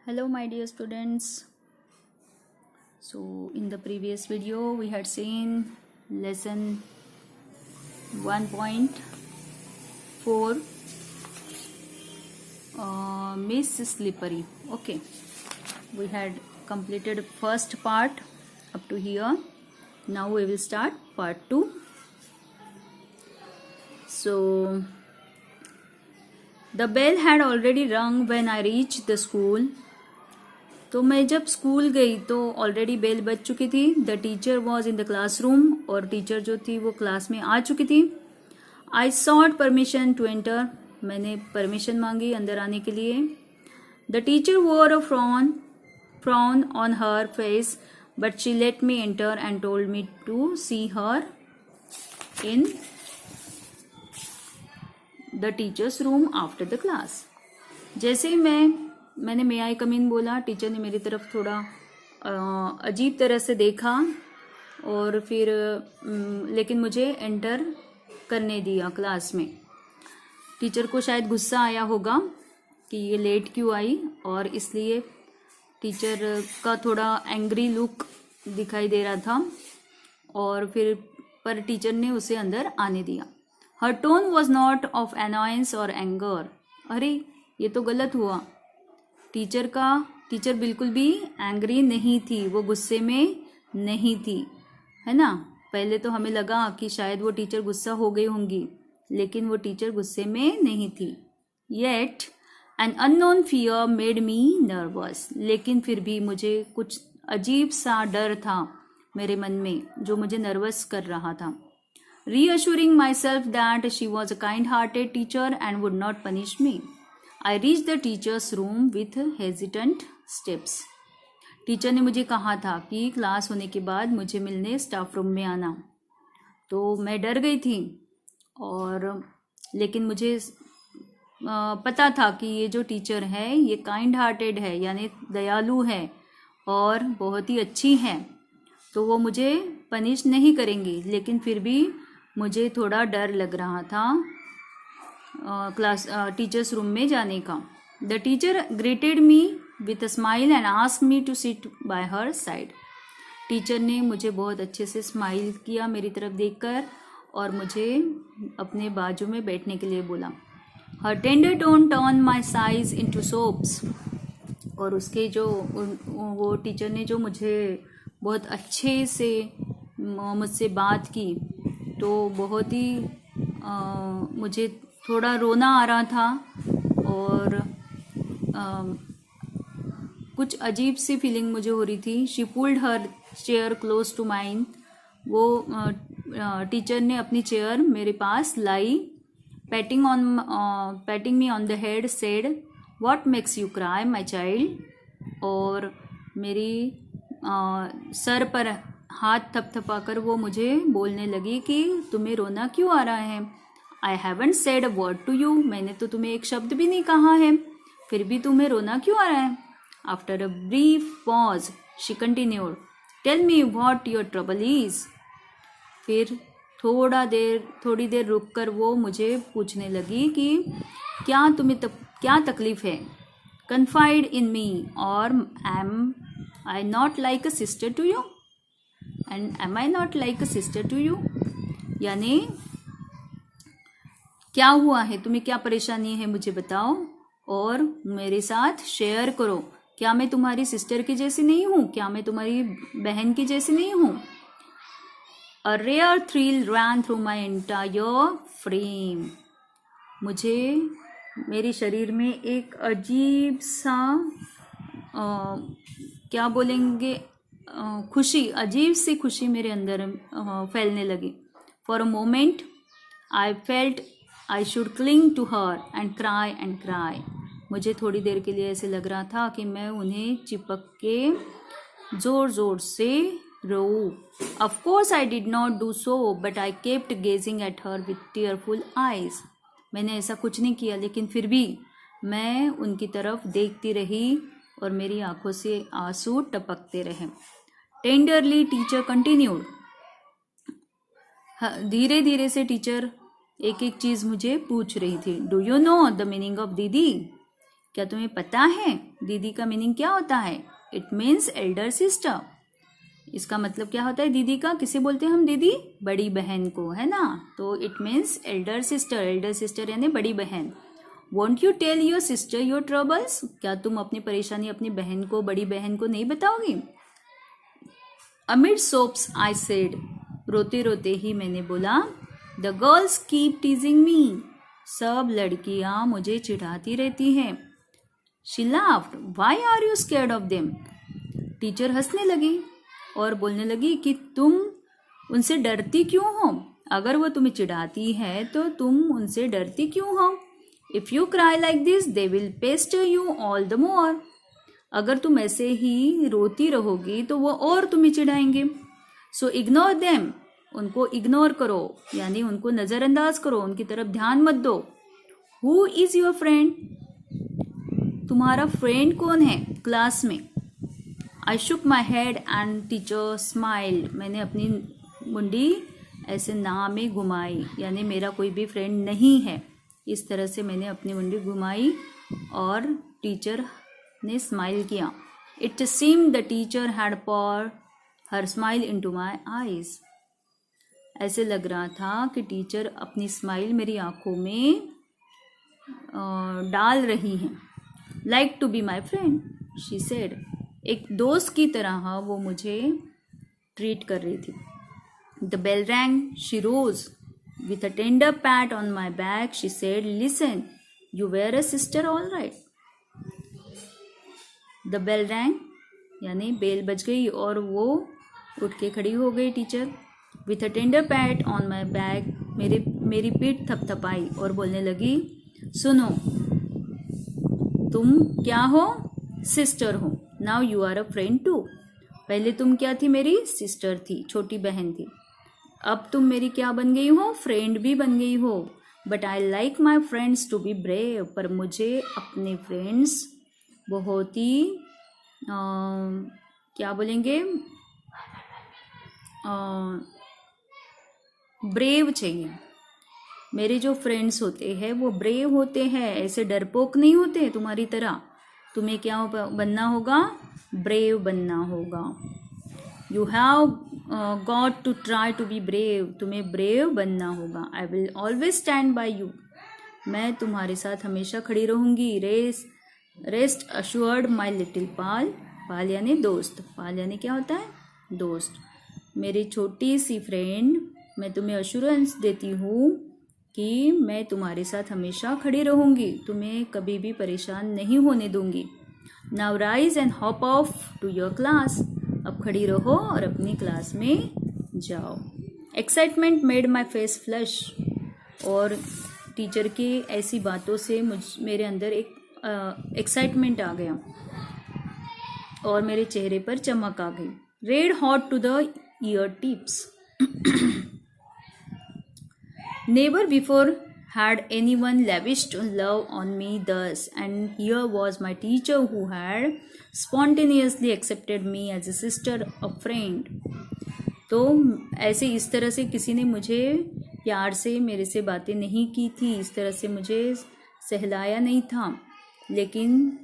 Hello my dear students. So in the previous video we had seen lesson 1.4 Miss Slippery. Okay, we had completed first part up to here. Now we will start part 2. So the bell had already rung when I reached the school. तो मैं जब school गई तो already bell बज चुकी थी. The teacher was in the classroom, और teacher जो थी वो क्लास में आ चुकी थी. I sought permission to enter, मैंने परमिशन मांगी अंदर आने के लिए. The teacher wore a frown on her face but she let me enter and told me to see her in the teachers room after the class. जैसे ही मैंने मे आई कम इन बोला, टीचर ने मेरी तरफ थोड़ा अजीब तरह से देखा और फिर लेकिन मुझे एंटर करने दिया क्लास में. टीचर को शायद गुस्सा आया होगा कि ये लेट क्यों आई, और इसलिए टीचर का थोड़ा एंग्री लुक दिखाई दे रहा था, और फिर पर टीचर ने उसे अंदर आने दिया. Her tone was not of annoyance or anger. अरे ये तो गलत हुआ. टीचर बिल्कुल भी एंग्री नहीं थी, वो गुस्से में नहीं थी, है ना. पहले तो हमें लगा कि शायद वो टीचर गुस्सा हो गई होंगी, लेकिन वो टीचर गुस्से में नहीं थी. Yet an unknown fear made me nervous, लेकिन फिर भी मुझे कुछ अजीब सा डर था मेरे मन में जो मुझे नर्वस कर रहा था. Reassuring my self that she was a kind hearted teacher and would not punish me, I reached the teacher's room with hesitant steps. Teacher ने मुझे कहा था कि क्लास होने के बाद मुझे मिलने स्टाफ रूम में आना, तो मैं डर गई थी. और लेकिन मुझे पता था कि ये जो टीचर है ये काइंड हार्टेड है, यानी दयालु है और बहुत ही अच्छी है, तो वो मुझे पनिश नहीं करेंगी. लेकिन फिर भी मुझे थोड़ा डर लग रहा था टीचर्स रूम में जाने का. The teacher greeted me with a smile and asked me to sit by her side. Teacher ने मुझे बहुत अच्छे से स्माइल किया मेरी तरफ देखकर, और मुझे अपने बाजू में बैठने के लिए बोला. Her tender tone turned my sighs into sobs. और उसके जो वो टीचर ने जो मुझे बहुत अच्छे से मुझसे बात की, तो बहुत ही मुझे थोड़ा रोना आ रहा था, और कुछ अजीब सी फीलिंग मुझे हो रही थी. She pulled her chair close to mine. वो टीचर ने अपनी चेयर मेरे पास लाई. Patting me on the head said, what makes you cry my child. और मेरी सर पर हाथ थपथपाकर वो मुझे बोलने लगी कि तुम्हें रोना क्यों आ रहा है. I haven't said a word to you. मैंने तो तुम्हें एक शब्द भी नहीं कहा है, फिर भी तुम्हें रोना क्यों आ रहा है. After a brief pause, she continued, tell me what your trouble is. फिर थोड़ी देर रुककर वो मुझे पूछने लगी कि क्या तकलीफ है. Confide in me, or am I not like a sister to you? And am I not like a sister to you? यानी क्या हुआ है, तुम्हें क्या परेशानी है, मुझे बताओ और मेरे साथ शेयर करो. क्या मैं तुम्हारी सिस्टर की जैसी नहीं हूँ? क्या मैं तुम्हारी बहन की जैसी नहीं हूँ? A rare thrill ran through my entire frame. मेरे शरीर में एक अजीब सा क्या बोलेंगे खुशी, अजीब सी खुशी मेरे अंदर फैलने लगी. For a moment I felt I should cling to her and cry and cry. मुझे थोड़ी देर के लिए ऐसे लग रहा था कि मैं उन्हें चिपक के ज़ोर ज़ोर से रोऊं. Of course I did not do so, but I kept gazing at her with tearful eyes. मैंने ऐसा कुछ नहीं किया, लेकिन फिर भी मैं उनकी तरफ देखती रही और मेरी आंखों से आंसू टपकते रहे. Tenderly teacher continued. धीरे धीरे से टीचर एक एक चीज़ मुझे पूछ रही थी. Do you know the meaning of दीदी. क्या तुम्हें पता है दीदी का मीनिंग क्या होता है? It means elder sister. इसका मतलब क्या होता है दीदी का? किसे बोलते हैं हम दीदी? बड़ी बहन को, है ना? तो it means elder sister. Elder sister यानी बड़ी बहन। Won't you tell your sister your troubles? क्या तुम अपनी परेशानी अपनी बहन को, बड़ी बहन को नहीं बताओगी? अमिड सोप्स आई सेड, रोते रोते ही मैंने बोला, the girls keep teasing me, सब लड़कियां मुझे चिढ़ाती रहती हैं। She laughed, why are you scared of them? Teacher हंसने लगी और बोलने लगी कि तुम उनसे डरती क्यों हो? अगर वो तुम्हें चिढ़ाती है तो तुम उनसे डरती क्यों हो? If you cry like this they will Pasteur you all the more. अगर तुम ऐसे ही रोती रहोगी तो वो और तुम्हें चिढ़ाएंगे। सो इग्नोर देम, उनको इग्नोर करो, यानी उनको नजरअंदाज करो, उनकी तरफ ध्यान मत दो। Who is your friend? तुम्हारा फ्रेंड कौन है क्लास में? I shook my head and teacher smiled, मैंने अपनी मुंडी ऐसे ना में घुमाई, यानी मेरा कोई भी फ्रेंड नहीं है। इस तरह से मैंने अपनी मुंडी घुमाई और टीचर ने स्माइल किया। It seemed the teacher had poured her smile into my eyes. ऐसे लग रहा था कि टीचर अपनी स्माइल मेरी आंखों में डाल रही हैं। Like to be my friend, she said, एक दोस्त की तरह वो मुझे ट्रीट कर रही थी। The bell rang, she rose with a tender pat on my back, she said, listen, you were a sister all right. The bell rang यानी बेल बज गई और वो उठ के खड़ी हो गई teacher. With a tender pat on my back, मेरी पीठ थपथपाई और बोलने लगी, सुनो, तुम क्या हो? सिस्टर हो। Now you are a friend too. पहले तुम क्या थी? मेरी सिस्टर थी, छोटी बहन थी। अब तुम मेरी क्या बन गई हो? फ्रेंड भी बन गई हो। But I like my friends to be brave, पर मुझे अपने फ्रेंड्स बहुत ही क्या बोलेंगे, ब्रेव चाहिए। मेरे जो फ्रेंड्स होते हैं वो ब्रेव होते हैं, ऐसे डरपोक नहीं होते तुम्हारी तरह। तुम्हें क्या बनना होगा? ब्रेव बनना होगा। You have got to try to be brave, तुम्हें ब्रेव बनना होगा। I will always stand by you, मैं तुम्हारे साथ हमेशा खड़ी रहूंगी। Rest assured my little pal, pal यानी दोस्त, पाल यानी क्या होता है? दोस्त। मेरी छोटी सी फ्रेंड, मैं तुम्हें अश्योरेंस देती हूँ कि मैं तुम्हारे साथ हमेशा खड़ी रहूंगी, तुम्हें कभी भी परेशान नहीं होने दूंगी। Now rise and hop off to your class, अब खड़ी रहो और अपनी क्लास में जाओ। Excitement made my face flush, और टीचर की ऐसी बातों से मेरे अंदर एक एक्साइटमेंट आ गया और मेरे चेहरे पर चमक आ गई। Red hot to the ear tips, never before had anyone lavished love on me thus, and here was my teacher who had spontaneously accepted me as a sister, a friend. तो ऐसे इस तरह से किसी ने मुझे प्यार से मेरे से बातें नहीं की थी, इस तरह से मुझे सहलाया नहीं था, लेकिन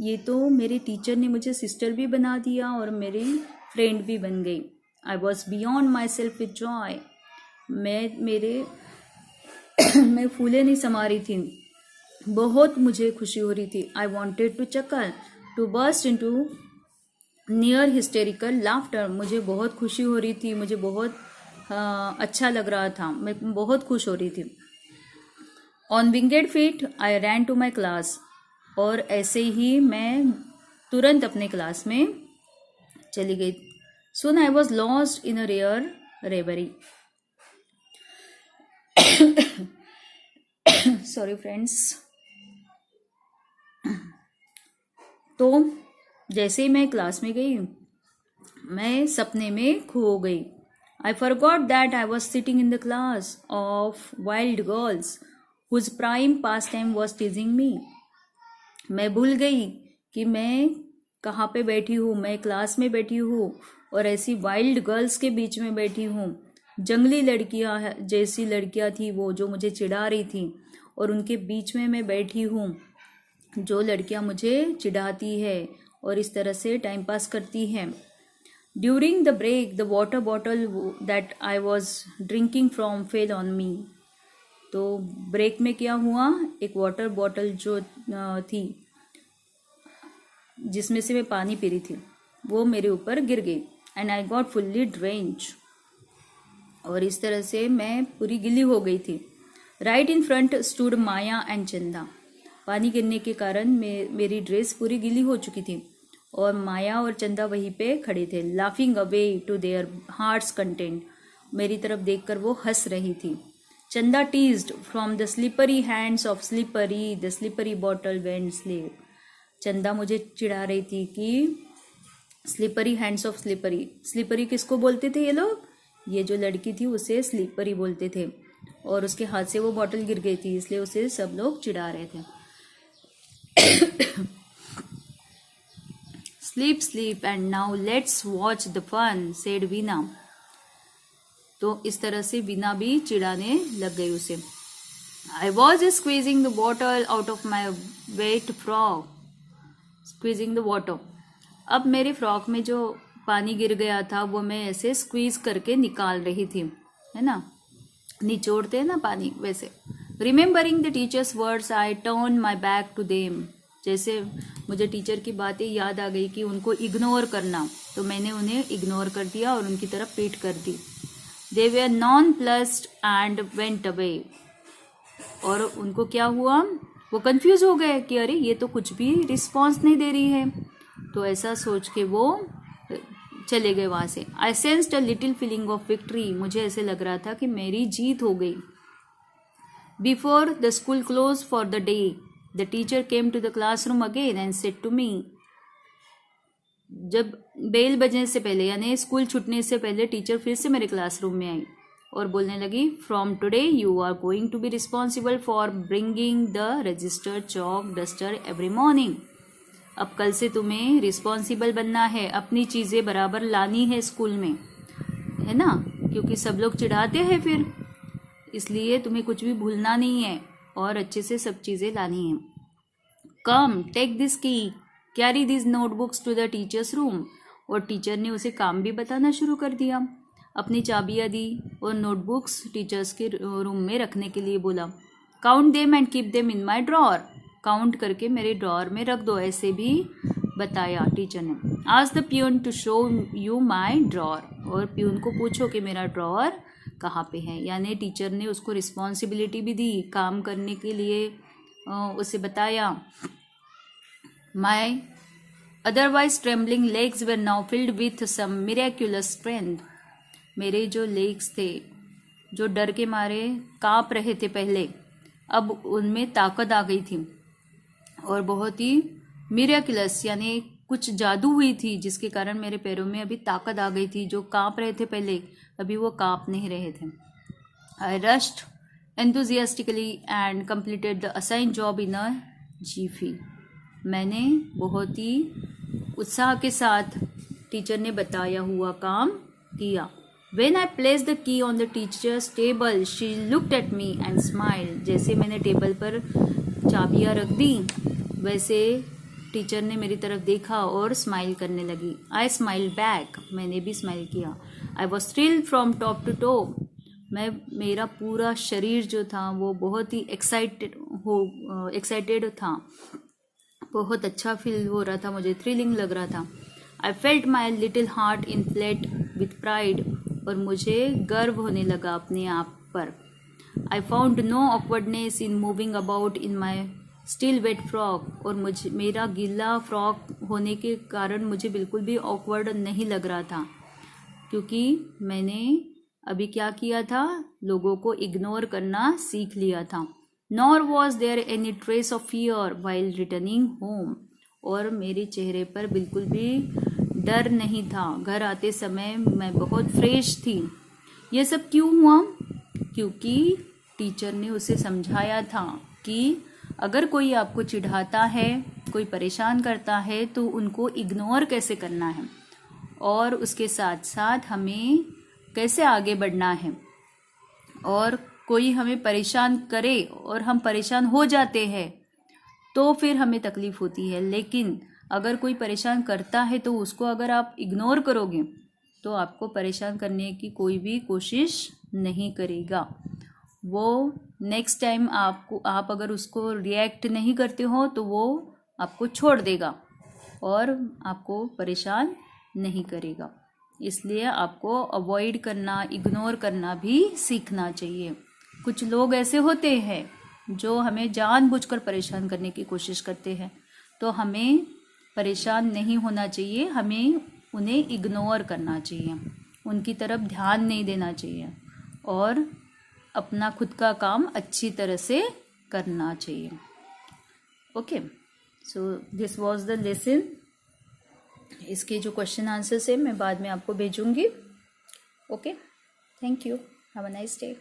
ये तो मेरे टीचर ने मुझे सिस्टर भी बना दिया और मेरी फ्रेंड भी बन गई। I was beyond my self with Joy, मैं फूले नहीं समा रही थी, बहुत मुझे खुशी हो रही थी। I wanted to chuckle, to burst into near hysterical laughter, मुझे बहुत खुशी हो रही थी, मुझे बहुत अच्छा लग रहा था, मैं बहुत खुश हो रही थी। On winged feet I ran to my class, और ऐसे ही मैं तुरंत अपने क्लास में चली गई। Soon I was lost in a rare reverie. Sorry friends. तो जैसे ही मैं क्लास में गई, मैं सपने में खो गई। I forgot that I was sitting in the class of wild girls whose prime pastime was teasing me. मैं भूल गई कि मैं कहाँ पे बैठी हूँ, मैं क्लास में बैठी हूँ और ऐसी वाइल्ड गर्ल्स के बीच में बैठी हूँ। जंगली लड़कियाँ जैसी लड़कियाँ थी वो, जो मुझे चिढ़ा रही थी, और उनके बीच में मैं बैठी हूँ। जो लड़कियां मुझे चिढ़ाती है और इस तरह से टाइम पास करती हैं। During the break the water bottle that I was drinking from fell on me. तो ब्रेक में क्या हुआ, एक वाटर बॉटल जो थी जिसमें से मैं पानी पी रही थी वो मेरे ऊपर गिर गई and I got fully drench. और इस तरह से मैं पूरी गिली हो गई थी। Right in front stood Maya and चंदा। पानी गिरने के कारण मेरी ड्रेस पूरी गिली हो चुकी थी और माया और चंदा वहीं पे खड़े थे। Laughing away to their hearts content. मेरी तरफ देखकर वो हंस रही थी। Chanda teased from the slippery hands of slippery the slippery bottle went sleeve. Chanda मुझे चिढ़ा रही थी कि slippery hands of slippery. Slippery किसको बोलते थे ये लोग? ये जो लड़की थी उसे स्लिपरी बोलते थे और उसके हाथ से वो बॉटल गिर गई थी, इसलिए उसे सब लोग चिढ़ा रहे थे। Sleep sleep and now let's watch the fun said Veena. तो इस तरह से वीना भी चिढ़ाने लग गई उसे। I was squeezing the bottle out of my weight frock. Squeezing the water. अब मेरे फ्रॉक में जो पानी गिर गया था वो मैं ऐसे स्क्वीज करके निकाल रही थी, है ना, निचोड़ते हैं ना पानी वैसे। Remembering the teachers words I turn my back to them. जैसे मुझे टीचर की बातें याद आ गई कि उनको इग्नोर करना, तो मैंने उन्हें इग्नोर कर दिया और उनकी तरफ पीठ कर दी। They were nonplussed and went away. और उनको क्या हुआ, वो कंफ्यूज हो गए कि अरे ये तो कुछ भी रिस्पॉन्स नहीं दे रही है, तो ऐसा सोच के वो चले गए वहाँ से। I sensed a little feeling of victory. मुझे ऐसे लग रहा था कि मेरी जीत हो गई। Before the school close for the day the teacher came to the classroom again and said to me. जब बेल बजने से पहले यानी स्कूल छूटने से पहले टीचर फिर से मेरे क्लासरूम में आई और बोलने लगी, from today you are going to be responsible for bringing the register chalk duster every morning. अब कल से तुम्हें रिस्पॉन्सिबल बनना है, अपनी चीज़ें बराबर लानी है स्कूल में, है ना, क्योंकि सब लोग चिढ़ाते हैं फिर, इसलिए तुम्हें कुछ भी भूलना नहीं है और अच्छे से सब चीज़ें लानी है। Come take this key carry this notebooks to the teachers room. और टीचर ने उसे काम भी बताना शुरू कर दिया। अपनी चाबियाँ दी और नोटबुक्स टीचर्स के रूम में रखने के लिए बोला। Count them and keep them in my drawer. Count करके मेरे ड्रॉर में रख दो, ऐसे भी बताया टीचर ने। Ask the peon to show you my drawer. और प्यून को पूछो कि मेरा ड्रॉर कहाँ पे है। यानी टीचर ने उसको रिस्पॉन्सिबिलिटी भी दी काम करने के लिए, उसे बताया। My otherwise trembling legs were now filled with some miraculous strength. मेरे जो लेग्स थे जो डर के मारे काँप रहे थे पहले, अब उनमें ताकत आ गई थी और बहुत ही मिरेक्युलस यानी कुछ जादू हुई थी जिसके कारण मेरे पैरों में अभी ताकत आ गई थी। जो काँप रहे थे पहले अभी वो काँप नहीं रहे थे। I rushed enthusiastically and completed the assign job in a jiffy. मैंने बहुत ही उत्साह के साथ टीचर ने बताया हुआ काम किया। When I placed the key on the teacher's table, she looked at me and smiled. जैसे मैंने टेबल पर चाबियाँ रख दी वैसे टीचर ने मेरी तरफ देखा और स्माइल करने लगी। I smiled back. मैंने भी स्माइल किया। I was thrilled from top to toe. मेरा पूरा शरीर जो था वो बहुत ही एक्साइटेड था, बहुत अच्छा फील हो रहा था, मुझे थ्रिलिंग लग रहा था। I felt my little heart inflate with pride. और मुझे गर्व होने लगा अपने आप पर। I found no awkwardness in moving about in my still wet frock। और मेरा गीला फ्रॉक होने के कारण मुझे बिल्कुल भी awkward नहीं लग रहा था, क्योंकि मैंने अभी क्या किया था, लोगों को इग्नोर करना सीख लिया था। Nor was there any trace of fear while returning home। और मेरे चेहरे पर बिल्कुल भी डर नहीं था। घर आते समय मैं बहुत फ्रेश थी। ये सब क्यों हुआ? क्योंकि टीचर ने उसे समझाया था कि अगर कोई आपको चिढ़ाता है, कोई परेशान करता है, तो उनको इग्नोर कैसे करना है और उसके साथ साथ हमें कैसे आगे बढ़ना है। और कोई हमें परेशान करे और हम परेशान हो जाते हैं तो फिर हमें तकलीफ़ होती है। लेकिन अगर कोई परेशान करता है तो उसको अगर आप इग्नोर करोगे तो आपको परेशान करने की कोई भी कोशिश नहीं करेगा। वो नेक्स्ट टाइम आप अगर उसको रिएक्ट नहीं करते हो तो वो आपको छोड़ देगा और आपको परेशान नहीं करेगा। इसलिए आपको अवॉइड करना, इग्नोर करना भी सीखना चाहिए। कुछ लोग ऐसे होते हैं जो हमें जानबूझकर परेशान करने की कोशिश करते हैं, तो हमें परेशान नहीं होना चाहिए, हमें उन्हें इग्नोर करना चाहिए, उनकी तरफ ध्यान नहीं देना चाहिए और अपना खुद का काम अच्छी तरह से करना चाहिए। Okay, so this was the lesson. इसके जो क्वेश्चन आंसर्स है मैं बाद में आपको भेजूंगी। Okay, thank you, have a nice day.